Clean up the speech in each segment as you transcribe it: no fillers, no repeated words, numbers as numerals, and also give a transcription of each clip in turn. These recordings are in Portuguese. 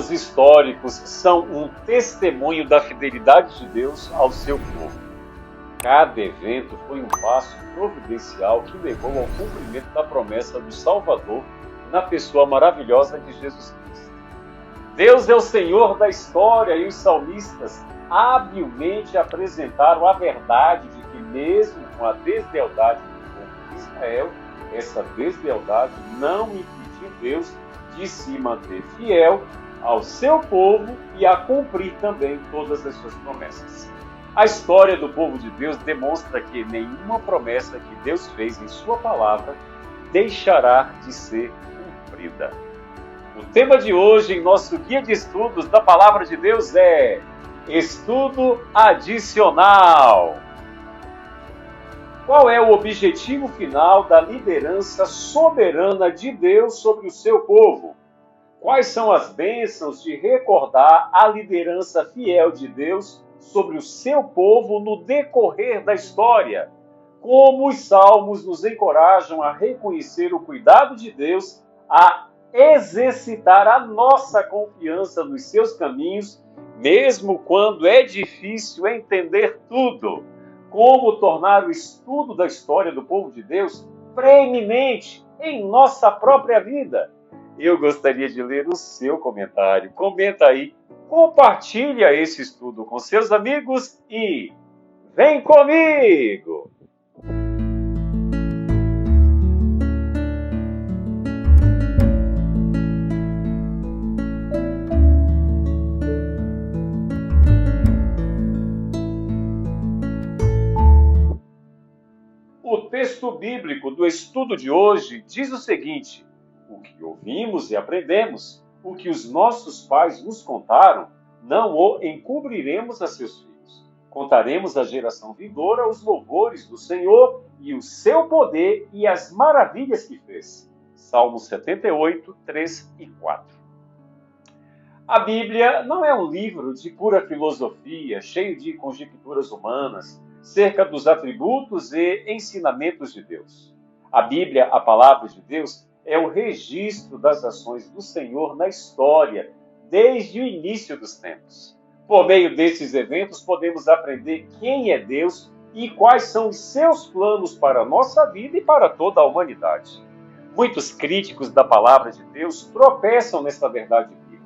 eventos históricos são um testemunho da fidelidade de Deus ao seu povo. Cada evento foi um passo providencial que levou ao cumprimento da promessa do Salvador na pessoa maravilhosa de Jesus Cristo. Deus é o Senhor da história e os salmistas habilmente apresentaram a verdade de que mesmo com a deslealdade do povo de Israel, essa deslealdade não impediu Deus de se manter fiel ao seu povo e a cumprir também todas as suas promessas. A história do povo de Deus demonstra que nenhuma promessa que Deus fez em sua palavra deixará de ser cumprida. O tema de hoje em nosso guia de estudos da palavra de Deus é Estudo Adicional. Qual é o objetivo final da liderança soberana de Deus sobre o seu povo? Quais são as bênçãos de recordar a liderança fiel de Deus sobre o seu povo no decorrer da história? Como os salmos nos encorajam a reconhecer o cuidado de Deus, a exercitar a nossa confiança nos seus caminhos, mesmo quando é difícil entender tudo. Como tornar o estudo da história do povo de Deus preeminente em nossa própria vida? Eu gostaria de ler o seu comentário. Comenta aí, compartilha esse estudo com seus amigos e vem comigo! O texto bíblico do estudo de hoje diz o seguinte: o que ouvimos e aprendemos, o que os nossos pais nos contaram, não o encobriremos a seus filhos. Contaremos à geração vindoura os louvores do Senhor e o seu poder e as maravilhas que fez. Salmos 78, 3 e 4. A Bíblia não é um livro de pura filosofia, cheio de conjecturas humanas, cerca dos atributos e ensinamentos de Deus. A Bíblia, a palavra de Deus, é o registro das ações do Senhor na história, desde o início dos tempos. Por meio desses eventos, podemos aprender quem é Deus e quais são os seus planos para a nossa vida e para toda a humanidade. Muitos críticos da palavra de Deus tropeçam nesta verdade bíblica.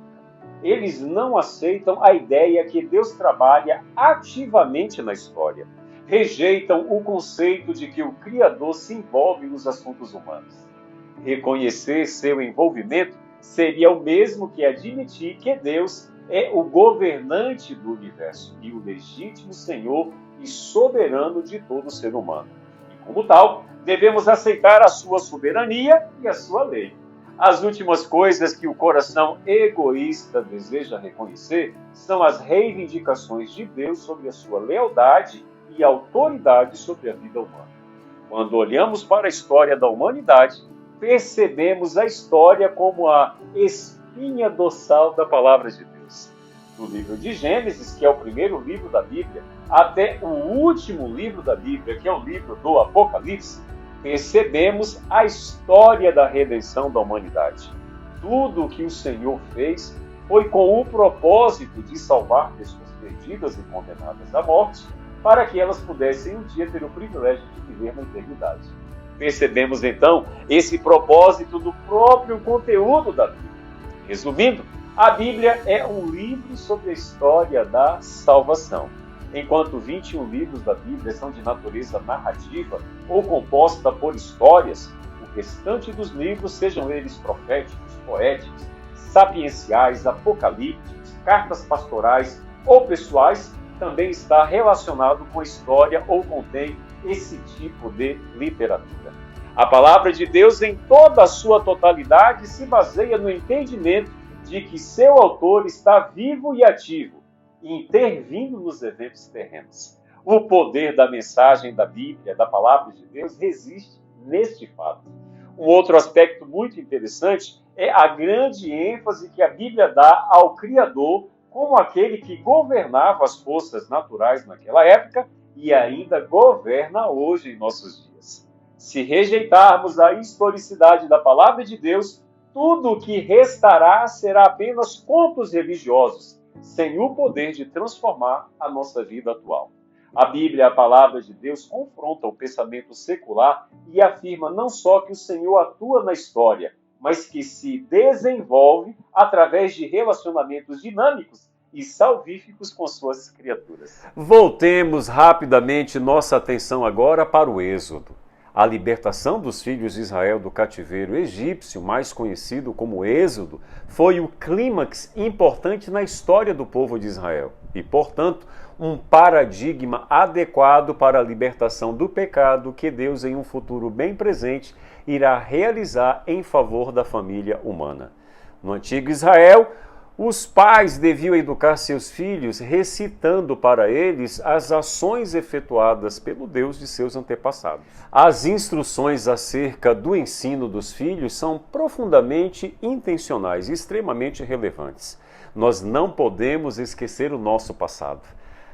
Eles não aceitam a ideia que Deus trabalha ativamente na história. Rejeitam o conceito de que o Criador se envolve nos assuntos humanos. Reconhecer seu envolvimento seria o mesmo que admitir que Deus é o governante do universo e o legítimo Senhor e soberano de todo ser humano. E como tal, devemos aceitar a sua soberania e a sua lei. As últimas coisas que o coração egoísta deseja reconhecer são as reivindicações de Deus sobre a sua lealdade e autoridade sobre a vida humana. Quando olhamos para a história da humanidade, percebemos a história como a espinha dorsal da palavra de Deus. Do livro de Gênesis, que é o primeiro livro da Bíblia, até o último livro da Bíblia, que é o livro do Apocalipse, percebemos a história da redenção da humanidade. Tudo o que o Senhor fez foi com o propósito de salvar pessoas perdidas e condenadas à morte, para que elas pudessem um dia ter o privilégio de viver na eternidade. Percebemos então esse propósito do próprio conteúdo da Bíblia. Resumindo, a Bíblia é um livro sobre a história da salvação. Enquanto 21 livros da Bíblia são de natureza narrativa ou composta por histórias, o restante dos livros, sejam eles proféticos, poéticos, sapienciais, apocalípticos, cartas pastorais ou pessoais, também está relacionado com a história ou contém esse tipo de literatura. A palavra de Deus, em toda a sua totalidade, se baseia no entendimento de que seu autor está vivo e ativo, intervindo nos eventos terrenos. O poder da mensagem da Bíblia, da palavra de Deus, resiste neste fato. Um outro aspecto muito interessante é a grande ênfase que a Bíblia dá ao Criador como aquele que governava as forças naturais naquela época e ainda governa hoje em nossos dias. Se rejeitarmos a historicidade da palavra de Deus, tudo o que restará será apenas contos religiosos, sem o poder de transformar a nossa vida atual. A Bíblia, a palavra de Deus, confronta o pensamento secular e afirma não só que o Senhor atua na história, mas que se desenvolve através de relacionamentos dinâmicos e salvíficos com suas criaturas. Voltemos rapidamente nossa atenção agora para o Êxodo. A libertação dos filhos de Israel do cativeiro egípcio, mais conhecido como Êxodo, foi o clímax importante na história do povo de Israel e, portanto, um paradigma adequado para a libertação do pecado que Deus, em um futuro bem presente, irá realizar em favor da família humana. No antigo Israel, os pais deviam educar seus filhos recitando para eles as ações efetuadas pelo Deus de seus antepassados. As instruções acerca do ensino dos filhos são profundamente intencionais e extremamente relevantes. Nós não podemos esquecer o nosso passado.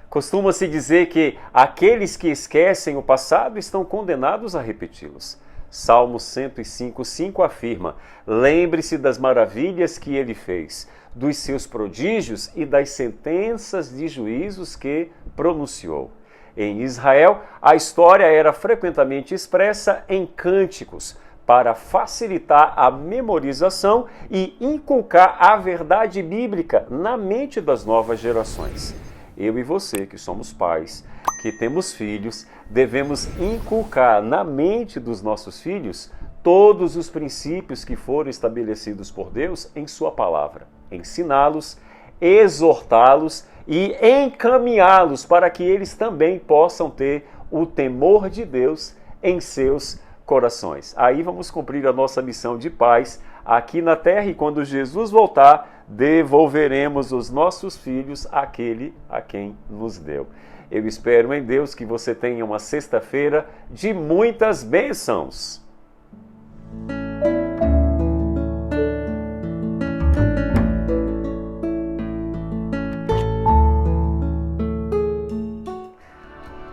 Costuma-se dizer que aqueles que esquecem o passado estão condenados a repeti-los. Salmo 105:5 afirma: lembre-se das maravilhas que ele fez, dos seus prodígios e das sentenças de juízos que pronunciou. Em Israel, a história era frequentemente expressa em cânticos, para facilitar a memorização e inculcar a verdade bíblica na mente das novas gerações. Eu e você, que somos pais, que temos filhos, devemos inculcar na mente dos nossos filhos todos os princípios que foram estabelecidos por Deus em sua palavra. Ensiná-los, exortá-los e encaminhá-los para que eles também possam ter o temor de Deus em seus corações. Aí vamos cumprir a nossa missão de pais aqui na terra e quando Jesus voltar, devolveremos os nossos filhos àquele a quem nos deu. Eu espero em Deus que você tenha uma sexta-feira de muitas bênçãos.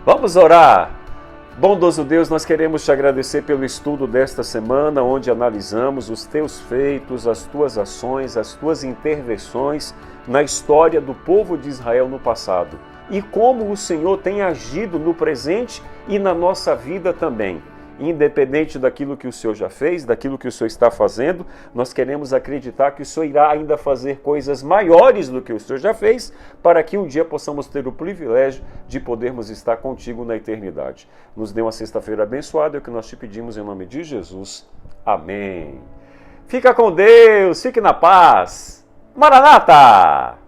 Vamos orar. Bondoso Deus, nós queremos te agradecer pelo estudo desta semana, onde analisamos os teus feitos, as tuas ações, as tuas intervenções na história do povo de Israel no passado e como o Senhor tem agido no presente e na nossa vida também. Independente daquilo que o Senhor já fez, daquilo que o Senhor está fazendo, nós queremos acreditar que o Senhor irá ainda fazer coisas maiores do que o Senhor já fez, para que um dia possamos ter o privilégio de podermos estar contigo na eternidade. Nos dê uma sexta-feira abençoada, é o que nós te pedimos em nome de Jesus. Amém. Fica com Deus, fique na paz. Maranata!